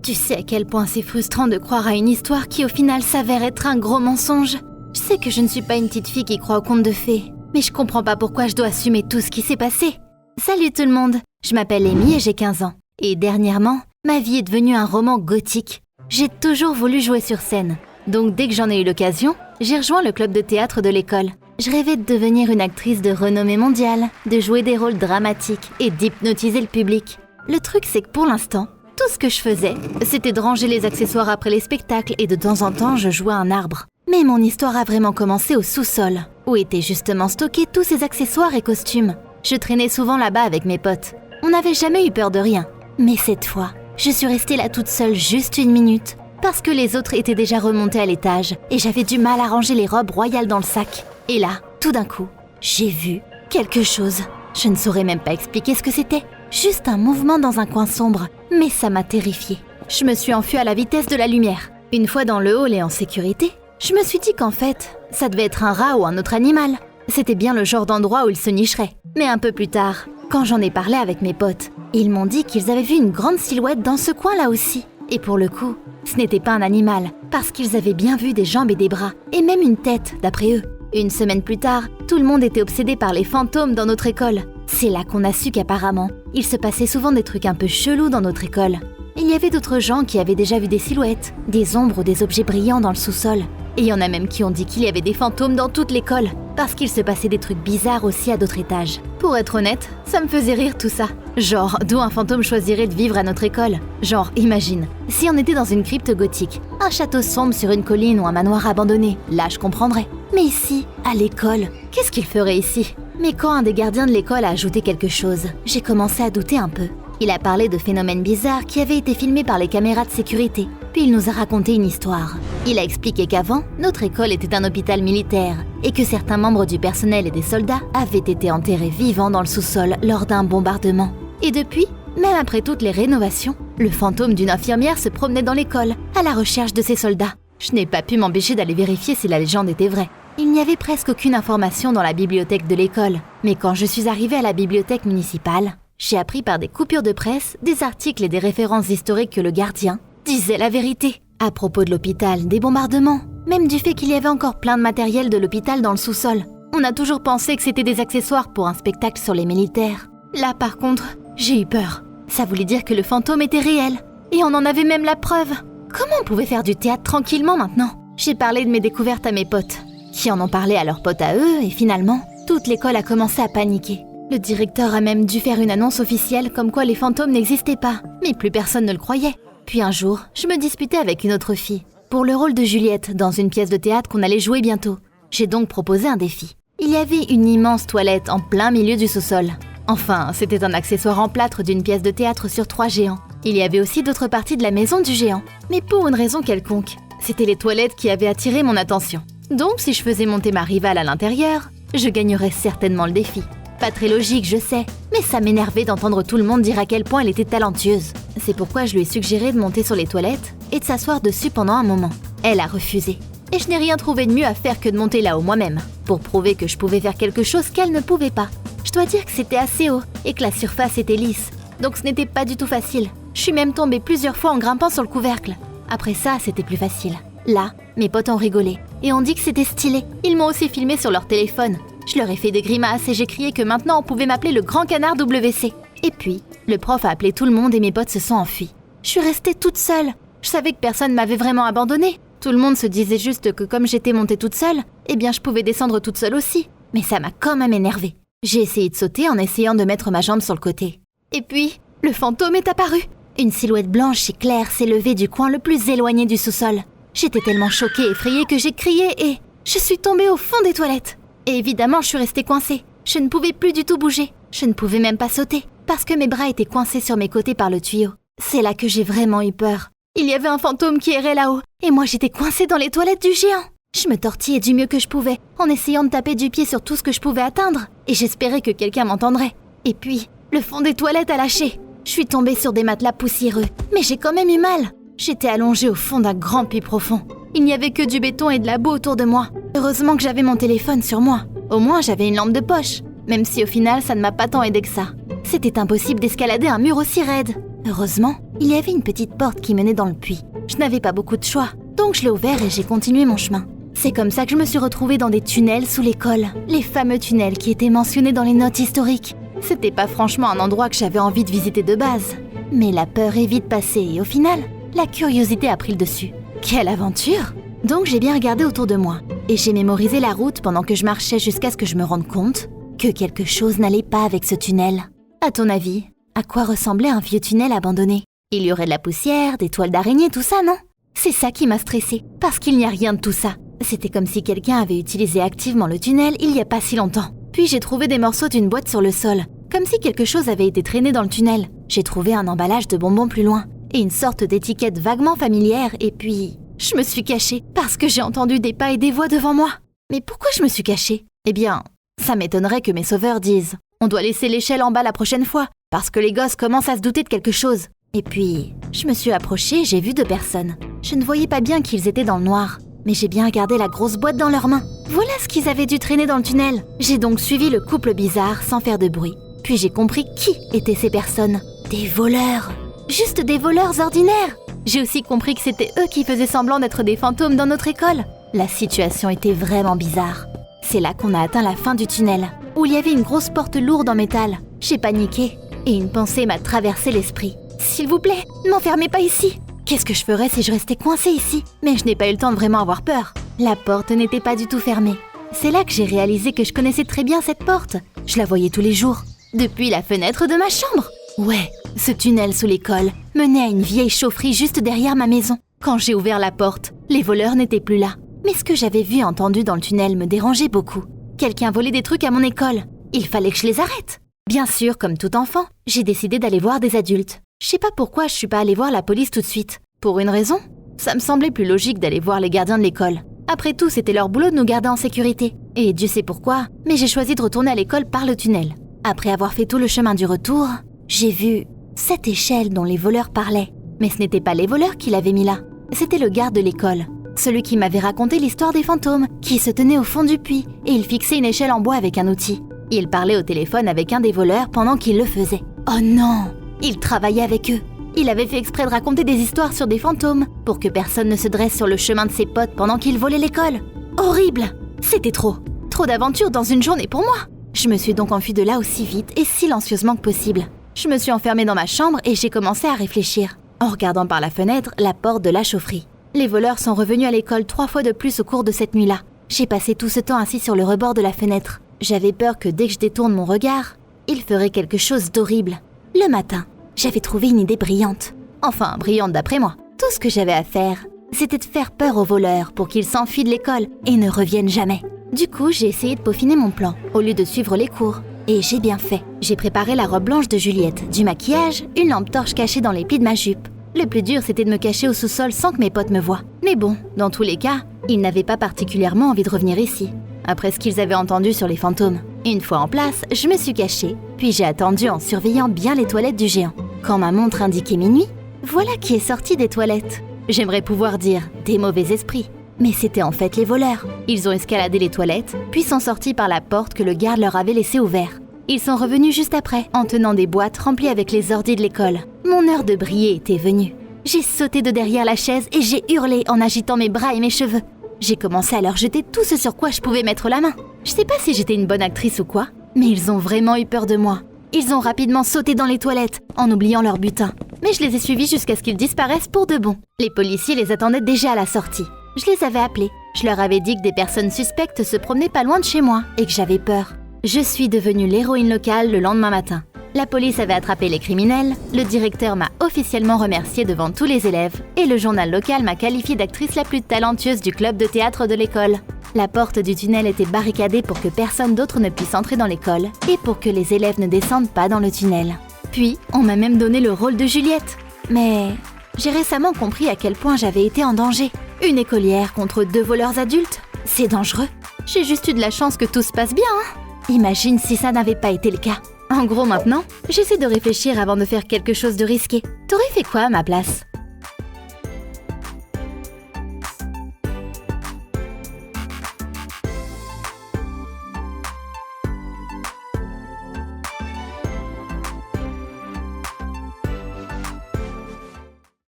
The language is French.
Tu sais à quel point c'est frustrant de croire à une histoire qui au final s'avère être un gros mensonge. Je sais que je ne suis pas une petite fille qui croit aux contes de fées, mais je comprends pas pourquoi je dois assumer tout ce qui s'est passé. Salut tout le monde, je m'appelle Amy et j'ai 15 ans. Et dernièrement, ma vie est devenue un roman gothique. J'ai toujours voulu jouer sur scène, donc dès que j'en ai eu l'occasion, j'ai rejoint le club de théâtre de l'école. Je rêvais de devenir une actrice de renommée mondiale, de jouer des rôles dramatiques et d'hypnotiser le public. Le truc c'est que pour l'instant, tout ce que je faisais, c'était de ranger les accessoires après les spectacles et de temps en temps je jouais un arbre. Mais mon histoire a vraiment commencé au sous-sol, où étaient justement stockés tous ces accessoires et costumes. Je traînais souvent là-bas avec mes potes. On n'avait jamais eu peur de rien. Mais cette fois, je suis restée là toute seule juste 1 minute, parce que les autres étaient déjà remontés à l'étage et j'avais du mal à ranger les robes royales dans le sac. Et là, tout d'un coup, j'ai vu quelque chose. Je ne saurais même pas expliquer ce que c'était. Juste un mouvement dans un coin sombre, mais ça m'a terrifiée. Je me suis enfuie à la vitesse de la lumière. Une fois dans le hall et en sécurité, je me suis dit qu'en fait, ça devait être un rat ou un autre animal. C'était bien le genre d'endroit où il se nicherait. Mais un peu plus tard, quand j'en ai parlé avec mes potes, ils m'ont dit qu'ils avaient vu une grande silhouette dans ce coin-là aussi. Et pour le coup, ce n'était pas un animal, parce qu'ils avaient bien vu des jambes et des bras, et même une tête, d'après eux. Une semaine plus tard, tout le monde était obsédé par les fantômes dans notre école. C'est là qu'on a su qu'apparemment, il se passait souvent des trucs un peu chelous dans notre école. Il y avait d'autres gens qui avaient déjà vu des silhouettes, des ombres ou des objets brillants dans le sous-sol. Et il y en a même qui ont dit qu'il y avait des fantômes dans toute l'école, parce qu'il se passait des trucs bizarres aussi à d'autres étages. Pour être honnête, ça me faisait rire tout ça. Genre, d'où un fantôme choisirait de vivre à notre école. Genre, imagine, si on était dans une crypte gothique, un château sombre sur une colline ou un manoir abandonné, là je comprendrais. Mais ici, à l'école, qu'est-ce qu'il ferait ici? Mais quand un des gardiens de l'école a ajouté quelque chose, j'ai commencé à douter un peu. Il a parlé de phénomènes bizarres qui avaient été filmés par les caméras de sécurité, puis il nous a raconté une histoire. Il a expliqué qu'avant, notre école était un hôpital militaire et que certains membres du personnel et des soldats avaient été enterrés vivants dans le sous-sol lors d'un bombardement. Et depuis, même après toutes les rénovations, le fantôme d'une infirmière se promenait dans l'école à la recherche de ces soldats. Je n'ai pas pu m'empêcher d'aller vérifier si la légende était vraie. Il n'y avait presque aucune information dans la bibliothèque de l'école, mais quand je suis arrivée à la bibliothèque municipale, j'ai appris par des coupures de presse, des articles et des références historiques que le gardien disait la vérité. À propos de l'hôpital, des bombardements, même du fait qu'il y avait encore plein de matériel de l'hôpital dans le sous-sol. On a toujours pensé que c'était des accessoires pour un spectacle sur les militaires. Là par contre, j'ai eu peur. Ça voulait dire que le fantôme était réel. Et on en avait même la preuve. Comment on pouvait faire du théâtre tranquillement maintenant? J'ai parlé de mes découvertes à mes potes, qui en ont parlé à leurs potes à eux, et finalement, toute l'école a commencé à paniquer. Le directeur a même dû faire une annonce officielle comme quoi les fantômes n'existaient pas, mais plus personne ne le croyait. Puis un jour, je me disputais avec une autre fille, pour le rôle de Juliette dans une pièce de théâtre qu'on allait jouer bientôt. J'ai donc proposé un défi. Il y avait une immense toilette en plein milieu du sous-sol. Enfin, c'était un accessoire en plâtre d'une pièce de théâtre sur 3 géants. Il y avait aussi d'autres parties de la maison du géant, mais pour une raison quelconque. C'était les toilettes qui avaient attiré mon attention. Donc si je faisais monter ma rivale à l'intérieur, je gagnerais certainement le défi. Pas très logique, je sais, mais ça m'énervait d'entendre tout le monde dire à quel point elle était talentueuse. C'est pourquoi je lui ai suggéré de monter sur les toilettes et de s'asseoir dessus pendant un moment. Elle a refusé. Et je n'ai rien trouvé de mieux à faire que de monter là-haut moi-même, pour prouver que je pouvais faire quelque chose qu'elle ne pouvait pas. Je dois dire que c'était assez haut et que la surface était lisse, donc ce n'était pas du tout facile. Je suis même tombée plusieurs fois en grimpant sur le couvercle. Après ça, c'était plus facile. Là, mes potes ont rigolé et ont dit que c'était stylé. Ils m'ont aussi filmé sur leur téléphone. Je leur ai fait des grimaces et j'ai crié que maintenant on pouvait m'appeler le grand canard WC. Et puis, le prof a appelé tout le monde et mes potes se sont enfuis. Je suis restée toute seule. Je savais que personne m'avait vraiment abandonnée. Tout le monde se disait juste que comme j'étais montée toute seule, eh bien je pouvais descendre toute seule aussi. Mais ça m'a quand même énervée. J'ai essayé de sauter en essayant de mettre ma jambe sur le côté. Et puis, le fantôme est apparu. Une silhouette blanche et claire s'est levée du coin le plus éloigné du sous-sol. J'étais tellement choquée et effrayée que j'ai crié et je suis tombée au fond des toilettes. Et évidemment, je suis restée coincée. Je ne pouvais plus du tout bouger. Je ne pouvais même pas sauter, parce que mes bras étaient coincés sur mes côtés par le tuyau. C'est là que j'ai vraiment eu peur. Il y avait un fantôme qui errait là-haut, et moi j'étais coincée dans les toilettes du géant. Je me tortillais du mieux que je pouvais, en essayant de taper du pied sur tout ce que je pouvais atteindre, et j'espérais que quelqu'un m'entendrait. Et puis, le fond des toilettes a lâché. Je suis tombée sur des matelas poussiéreux, mais j'ai quand même eu mal. J'étais allongée au fond d'un grand puits profond. Il n'y avait que du béton et de la boue autour de moi. Heureusement que j'avais mon téléphone sur moi. Au moins, j'avais une lampe de poche. Même si au final, ça ne m'a pas tant aidé que ça. C'était impossible d'escalader un mur aussi raide. Heureusement, il y avait une petite porte qui menait dans le puits. Je n'avais pas beaucoup de choix, donc je l'ai ouvert et j'ai continué mon chemin. C'est comme ça que je me suis retrouvée dans des tunnels sous l'école, les fameux tunnels qui étaient mentionnés dans les notes historiques. C'était pas franchement un endroit que j'avais envie de visiter de base. Mais la peur est vite passée et au final, la curiosité a pris le dessus. Quelle aventure! Donc j'ai bien regardé autour de moi et j'ai mémorisé la route pendant que je marchais jusqu'à ce que je me rende compte que quelque chose n'allait pas avec ce tunnel. À ton avis, à quoi ressemblait un vieux tunnel abandonné? Il y aurait de la poussière, des toiles d'araignée, tout ça, non? C'est ça qui m'a stressée, parce qu'il n'y a rien de tout ça. C'était comme si quelqu'un avait utilisé activement le tunnel il y a pas si longtemps. Puis j'ai trouvé des morceaux d'une boîte sur le sol, comme si quelque chose avait été traîné dans le tunnel. J'ai trouvé un emballage de bonbons plus loin, et une sorte d'étiquette vaguement familière, et puis... je me suis cachée, parce que j'ai entendu des pas et des voix devant moi. Mais pourquoi je me suis cachée? Eh bien, ça m'étonnerait que mes sauveurs disent « On doit laisser l'échelle en bas la prochaine fois, parce que les gosses commencent à se douter de quelque chose. » Et puis, je me suis approchée et j'ai vu 2 personnes. Je ne voyais pas bien qu'ils étaient dans le noir, mais j'ai bien regardé la grosse boîte dans leurs mains. Voilà ce qu'ils avaient dû traîner dans le tunnel. J'ai donc suivi le couple bizarre sans faire de bruit. Puis j'ai compris qui étaient ces personnes. Des voleurs. Juste des voleurs ordinaires. J'ai aussi compris que c'était eux qui faisaient semblant d'être des fantômes dans notre école. La situation était vraiment bizarre. C'est là qu'on a atteint la fin du tunnel, où il y avait une grosse porte lourde en métal. J'ai paniqué, et une pensée m'a traversé l'esprit. S'il vous plaît, ne m'enfermez pas ici. Qu'est-ce que je ferais si je restais coincée ici? Mais je n'ai pas eu le temps de vraiment avoir peur. La porte n'était pas du tout fermée. C'est là que j'ai réalisé que je connaissais très bien cette porte. Je la voyais tous les jours, depuis la fenêtre de ma chambre. Ouais, ce tunnel sous l'école menait à une vieille chaufferie juste derrière ma maison. Quand j'ai ouvert la porte, les voleurs n'étaient plus là. Mais ce que j'avais vu et entendu dans le tunnel me dérangeait beaucoup. Quelqu'un volait des trucs à mon école. Il fallait que je les arrête. Bien sûr, comme tout enfant, j'ai décidé d'aller voir des adultes. Je sais pas pourquoi je suis pas allée voir la police tout de suite. Pour une raison, ça me semblait plus logique d'aller voir les gardiens de l'école. Après tout, c'était leur boulot de nous garder en sécurité. Et Dieu sait pourquoi, mais j'ai choisi de retourner à l'école par le tunnel. Après avoir fait tout le chemin du retour, j'ai vu cette échelle dont les voleurs parlaient. Mais ce n'était pas les voleurs qui l'avaient mis là. C'était le garde de l'école. Celui qui m'avait raconté l'histoire des fantômes, qui se tenait au fond du puits, et il fixait une échelle en bois avec un outil. Il parlait au téléphone avec un des voleurs pendant qu'il le faisait. Oh non! Il travaillait avec eux. Il avait fait exprès de raconter des histoires sur des fantômes, pour que personne ne se dresse sur le chemin de ses potes pendant qu'il volait l'école. Horrible! C'était trop. Trop d'aventures dans une journée pour moi. Je me suis donc enfuie de là aussi vite et silencieusement que possible. Je me suis enfermée dans ma chambre et j'ai commencé à réfléchir, en regardant par la fenêtre la porte de la chaufferie. Les voleurs sont revenus à l'école 3 fois de plus au cours de cette nuit-là. J'ai passé tout ce temps assis sur le rebord de la fenêtre. J'avais peur que dès que je détourne mon regard, il ferait quelque chose d'horrible. Le matin, j'avais trouvé une idée brillante. Enfin, brillante d'après moi. Tout ce que j'avais à faire, c'était de faire peur aux voleurs pour qu'ils s'enfuient de l'école et ne reviennent jamais. Du coup, j'ai essayé de peaufiner mon plan, au lieu de suivre les cours. Et j'ai bien fait. J'ai préparé la robe blanche de Juliette, du maquillage, une lampe torche cachée dans les plis de ma jupe. Le plus dur, c'était de me cacher au sous-sol sans que mes potes me voient. Mais bon, dans tous les cas, ils n'avaient pas particulièrement envie de revenir ici, après ce qu'ils avaient entendu sur les fantômes. Une fois en place, je me suis cachée, puis j'ai attendu en surveillant bien les toilettes du géant. Quand ma montre indiquait minuit, voilà qui est sorti des toilettes. J'aimerais pouvoir dire des mauvais esprits, mais c'était en fait les voleurs. Ils ont escaladé les toilettes, puis sont sortis par la porte que le garde leur avait laissée ouverte. Ils sont revenus juste après, en tenant des boîtes remplies avec les ordis de l'école. Mon heure de briller était venue. J'ai sauté de derrière la chaise et j'ai hurlé en agitant mes bras et mes cheveux. J'ai commencé à leur jeter tout ce sur quoi je pouvais mettre la main. Je sais pas si j'étais une bonne actrice ou quoi, mais ils ont vraiment eu peur de moi. Ils ont rapidement sauté dans les toilettes, en oubliant leur butin. Mais je les ai suivis jusqu'à ce qu'ils disparaissent pour de bon. Les policiers les attendaient déjà à la sortie. Je les avais appelés. Je leur avais dit que des personnes suspectes se promenaient pas loin de chez moi et que j'avais peur. Je suis devenue l'héroïne locale le lendemain matin. La police avait attrapé les criminels, le directeur m'a officiellement remerciée devant tous les élèves et le journal local m'a qualifiée d'actrice la plus talentueuse du club de théâtre de l'école. La porte du tunnel était barricadée pour que personne d'autre ne puisse entrer dans l'école et pour que les élèves ne descendent pas dans le tunnel. Puis, on m'a même donné le rôle de Juliette. Mais j'ai récemment compris à quel point j'avais été en danger. Une écolière contre 2 voleurs adultes, c'est dangereux. J'ai juste eu de la chance que tout se passe bien, hein. Imagine si ça n'avait pas été le cas. En gros, maintenant, j'essaie de réfléchir avant de faire quelque chose de risqué. T'aurais fait quoi à ma place?